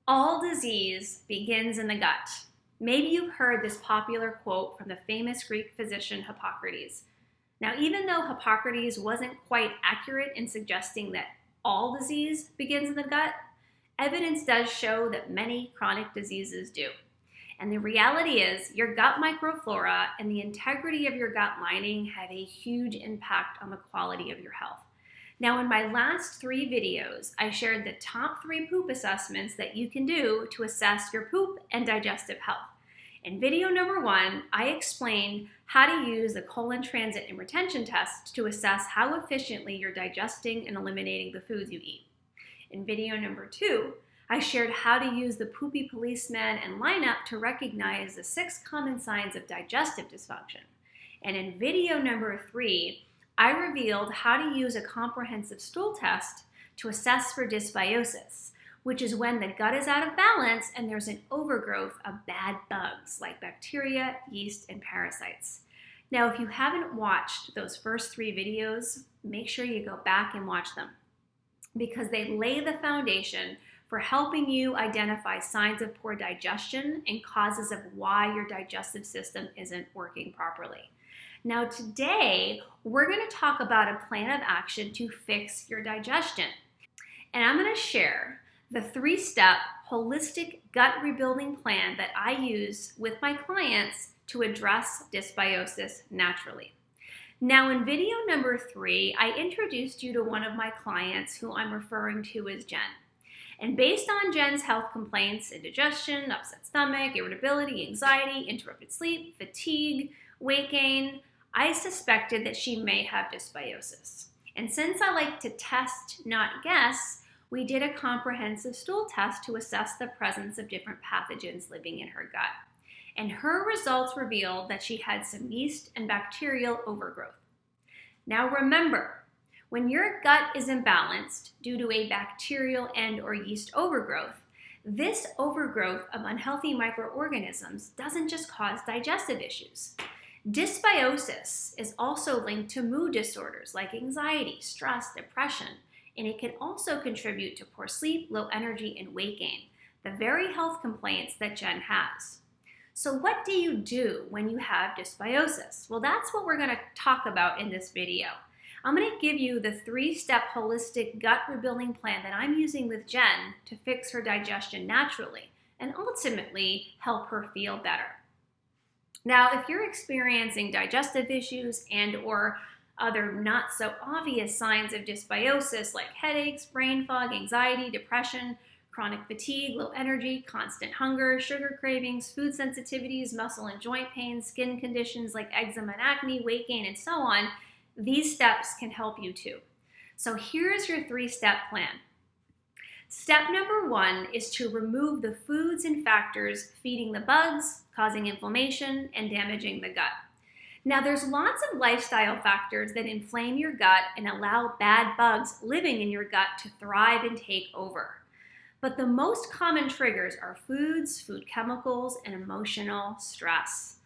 All disease begins in the gut. Maybe you've heard this popular quote from the famous Greek physician Hippocrates. Now, even though Hippocrates wasn't quite accurate in suggesting that all disease begins in the gut, evidence does show that many chronic diseases do. And the reality is, your gut microflora and the integrity of your gut lining have a huge impact on the quality of your health. Now, in my last 3 videos, I shared the top 3 poop assessments that you can do to assess your poop and digestive health. In video number 1, I explained how to use the colon transit and retention test to assess how efficiently you're digesting and eliminating the foods you eat. In video number 2, I shared how to use the poopy policeman and lineup to recognize the 6 common signs of digestive dysfunction. And in video number 3, I revealed how to use a comprehensive stool test to assess for dysbiosis, which is when the gut is out of balance and there's an overgrowth of bad bugs like bacteria, yeast, and parasites. Now, if you haven't watched those first 3 videos, make sure you go back and watch them because they lay the foundation for helping you identify signs of poor digestion and causes of why your digestive system isn't working properly. Now today, we're going to talk about a plan of action to fix your digestion. And I'm going to share the 3-step holistic gut rebuilding plan that I use with my clients to address dysbiosis naturally. Now in video number 3, I introduced you to one of my clients who I'm referring to as Jen. And based on Jen's health complaints, indigestion, upset stomach, irritability, anxiety, interrupted sleep, fatigue, weight gain, I suspected that she may have dysbiosis. And since I like to test, not guess, we did a comprehensive stool test to assess the presence of different pathogens living in her gut. And her results revealed that she had some yeast and bacterial overgrowth. Now remember, when your gut is imbalanced due to a bacterial and/or yeast overgrowth, this overgrowth of unhealthy microorganisms doesn't just cause digestive issues. Dysbiosis is also linked to mood disorders like anxiety, stress, depression, and it can also contribute to poor sleep, low energy, and weight gain, the very health complaints that Jen has. So what do you do when you have dysbiosis? Well, that's what we're going to talk about in this video. I'm going to give you the 3-step holistic gut rebuilding plan that I'm using with Jen to fix her digestion naturally and ultimately help her feel better. Now, if you're experiencing digestive issues and/or other not so obvious signs of dysbiosis like headaches, brain fog, anxiety, depression, chronic fatigue, low energy, constant hunger, sugar cravings, food sensitivities, muscle and joint pain, skin conditions like eczema and acne, weight gain, and so on, these steps can help you too. So here's your 3-step plan. Step number 1 is to remove the foods and factors feeding the bugs, causing inflammation, and damaging the gut. Now there's lots of lifestyle factors that inflame your gut and allow bad bugs living in your gut to thrive and take over. But the most common triggers are foods, food chemicals, and emotional stress.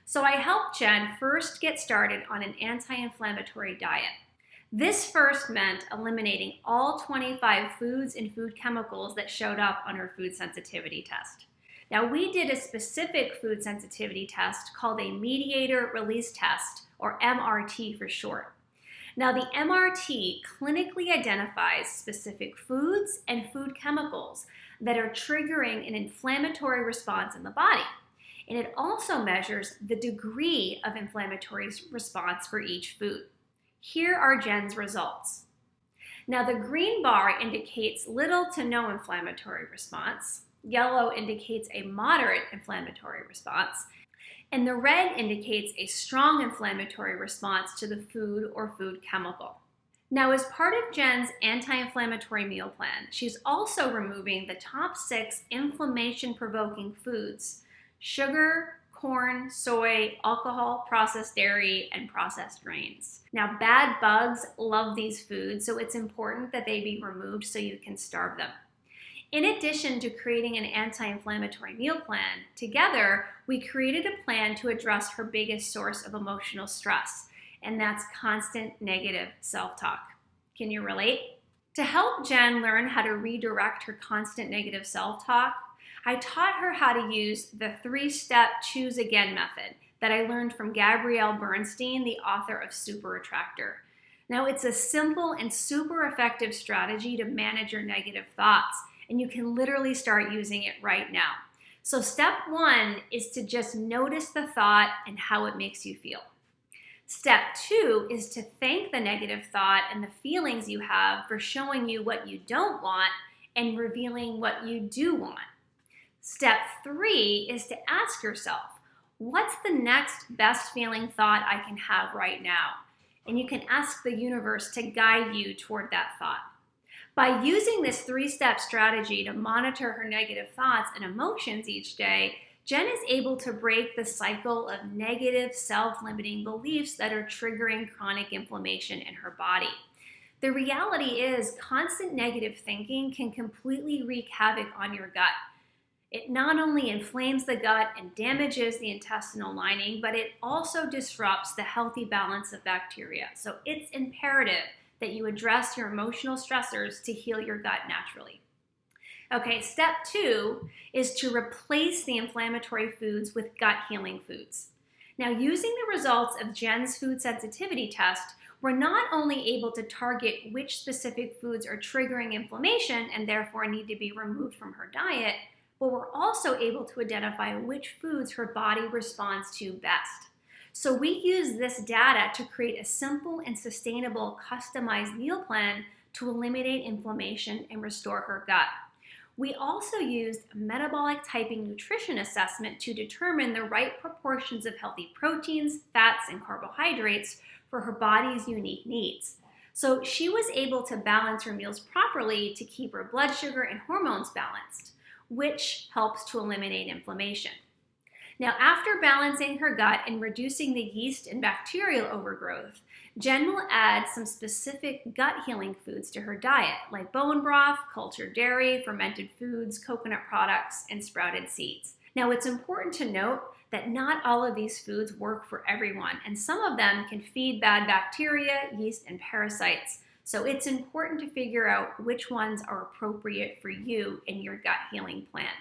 So I helped Jen first get started on an anti-inflammatory diet. This first meant eliminating all 25 foods and food chemicals that showed up on her food sensitivity test. Now we did a specific food sensitivity test called a mediator release test, or MRT for short. Now the MRT clinically identifies specific foods and food chemicals that are triggering an inflammatory response in the body. And it also measures the degree of inflammatory response for each food. Here are Jen's results. Now the green bar indicates little to no inflammatory response, yellow indicates a moderate inflammatory response, and the red indicates a strong inflammatory response to the food or food chemical. Now, as part of Jen's anti-inflammatory meal plan, she's also removing the top 6 inflammation-provoking foods: sugar, corn, soy, alcohol, processed dairy, and processed grains. Now, bad bugs love these foods, so it's important that they be removed so you can starve them. In addition to creating an anti-inflammatory meal plan, together we created a plan to address her biggest source of emotional stress, and that's constant negative self-talk. Can you relate? To help Jen learn how to redirect her constant negative self-talk, I taught her how to use the 3-step choose again method that I learned from Gabrielle Bernstein, the author of Super Attractor. Now, it's a simple and super effective strategy to manage your negative thoughts, and you can literally start using it right now. So step 1 is to just notice the thought and how it makes you feel. Step 2 is to thank the negative thought and the feelings you have for showing you what you don't want and revealing what you do want. Step 3 is to ask yourself, what's the next best feeling thought I can have right now? And you can ask the universe to guide you toward that thought. By using this 3-step strategy to monitor her negative thoughts and emotions each day, Jen is able to break the cycle of negative self-limiting beliefs that are triggering chronic inflammation in her body. The reality is, constant negative thinking can completely wreak havoc on your gut. It not only inflames the gut and damages the intestinal lining, but it also disrupts the healthy balance of bacteria. So it's imperative that you address your emotional stressors to heal your gut naturally. Okay, step 2 is to replace the inflammatory foods with gut healing foods. Now, using the results of Jen's food sensitivity test, we're not only able to target which specific foods are triggering inflammation and therefore need to be removed from her diet, but we're also able to identify which foods her body responds to best. So we use this data to create a simple and sustainable customized meal plan to eliminate inflammation and restore her gut. We also used a metabolic typing nutrition assessment to determine the right proportions of healthy proteins, fats, and carbohydrates for her body's unique needs. So she was able to balance her meals properly to keep her blood sugar and hormones balanced, which helps to eliminate inflammation. Now, after balancing her gut and reducing the yeast and bacterial overgrowth, Jen will add some specific gut healing foods to her diet, like bone broth, cultured dairy, fermented foods, coconut products, and sprouted seeds. Now, it's important to note that not all of these foods work for everyone, and some of them can feed bad bacteria, yeast, and parasites. So it's important to figure out which ones are appropriate for you in your gut healing plan.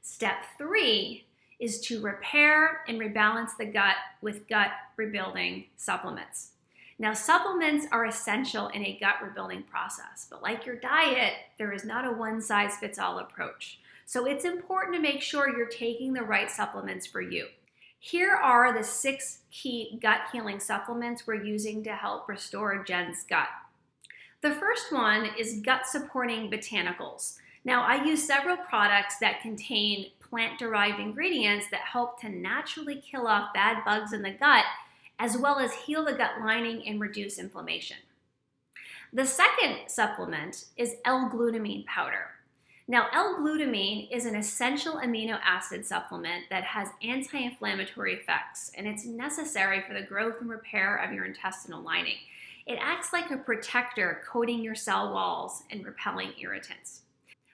Step 3 is to repair and rebalance the gut with gut rebuilding supplements. Now, supplements are essential in a gut rebuilding process, but like your diet, there is not a one-size-fits-all approach. So it's important to make sure you're taking the right supplements for you. Here are the 6 key gut healing supplements we're using to help restore Jen's gut. The first one is gut-supporting botanicals. Now, I use several products that contain plant-derived ingredients that help to naturally kill off bad bugs in the gut, as well as heal the gut lining and reduce inflammation. The second supplement is L-glutamine powder. Now, L-glutamine is an essential amino acid supplement that has anti-inflammatory effects, and it's necessary for the growth and repair of your intestinal lining. It acts like a protector, coating your cell walls and repelling irritants.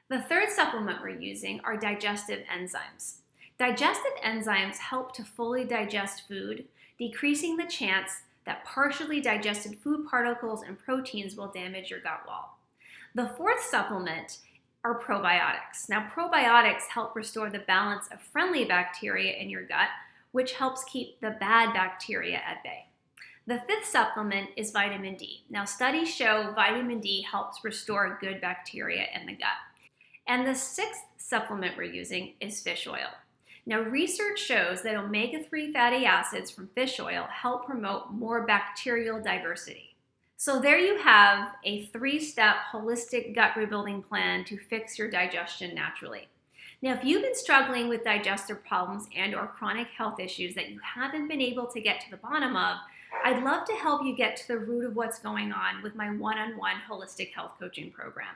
The third supplement we're using are digestive enzymes. Digestive enzymes help to fully digest food, decreasing the chance that partially digested food particles and proteins will damage your gut wall. The fourth supplement are probiotics. Now, probiotics help restore the balance of friendly bacteria in your gut, which helps keep the bad bacteria at bay. The fifth supplement is vitamin D. Now, studies show vitamin D helps restore good bacteria in the gut. And the sixth supplement we're using is fish oil. Now, research shows that omega-3 fatty acids from fish oil help promote more bacterial diversity. So there you have a 3-step holistic gut rebuilding plan to fix your digestion naturally. Now, if you've been struggling with digestive problems and/or chronic health issues that you haven't been able to get to the bottom of, I'd love to help you get to the root of what's going on with my one-on-one holistic health coaching program.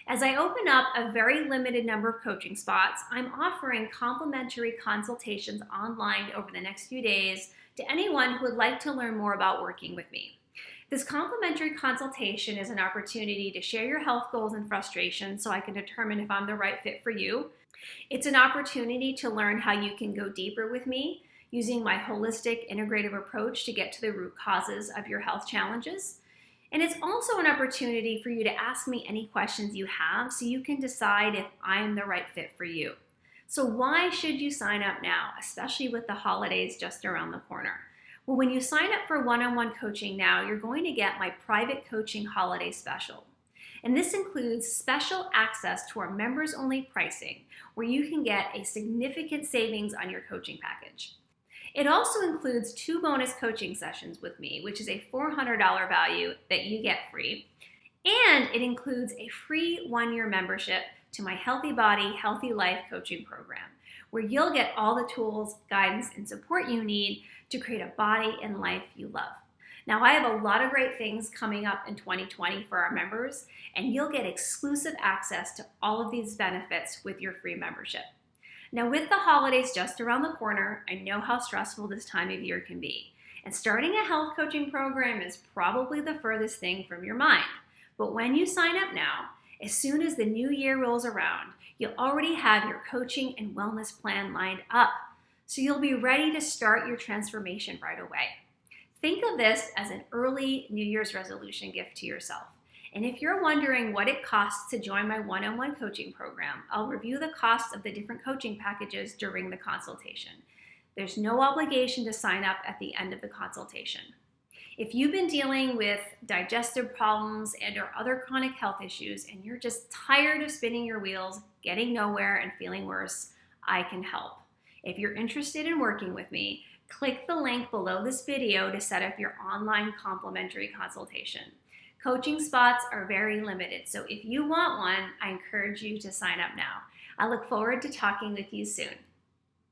As I open up a very limited number of coaching spots, I'm offering complimentary consultations online over the next few days to anyone who would like to learn more about working with me. This complimentary consultation is an opportunity to share your health goals and frustrations so I can determine if I'm the right fit for you. It's an opportunity to learn how you can go deeper with me using my holistic integrative approach to get to the root causes of your health challenges. And it's also an opportunity for you to ask me any questions you have so you can decide if I'm the right fit for you. So why should you sign up now, especially with the holidays just around the corner? Well, when you sign up for one-on-one coaching now, you're going to get my private coaching holiday special. And this includes special access to our members-only pricing, where you can get a significant savings on your coaching package. It also includes 2 bonus coaching sessions with me, which is a $400 value that you get free. And it includes a free 1-year membership to my Healthy Body, Healthy Life coaching program, where you'll get all the tools, guidance, and support you need to create a body and life you love. Now, I have a lot of great things coming up in 2020 for our members, and you'll get exclusive access to all of these benefits with your free membership. Now, with the holidays just around the corner, I know how stressful this time of year can be, and starting a health coaching program is probably the furthest thing from your mind. But when you sign up now, as soon as the new year rolls around, you'll already have your coaching and wellness plan lined up, so you'll be ready to start your transformation right away. Think of this as an early New Year's resolution gift to yourself. And if you're wondering what it costs to join my one-on-one coaching program, I'll review the costs of the different coaching packages during the consultation. There's no obligation to sign up at the end of the consultation. If you've been dealing with digestive problems and/or other chronic health issues and you're just tired of spinning your wheels, getting nowhere, and feeling worse, I can help. If you're interested in working with me, click the link below this video to set up your online complimentary consultation. Coaching spots are very limited, so if you want one, I encourage you to sign up now. I look forward to talking with you soon.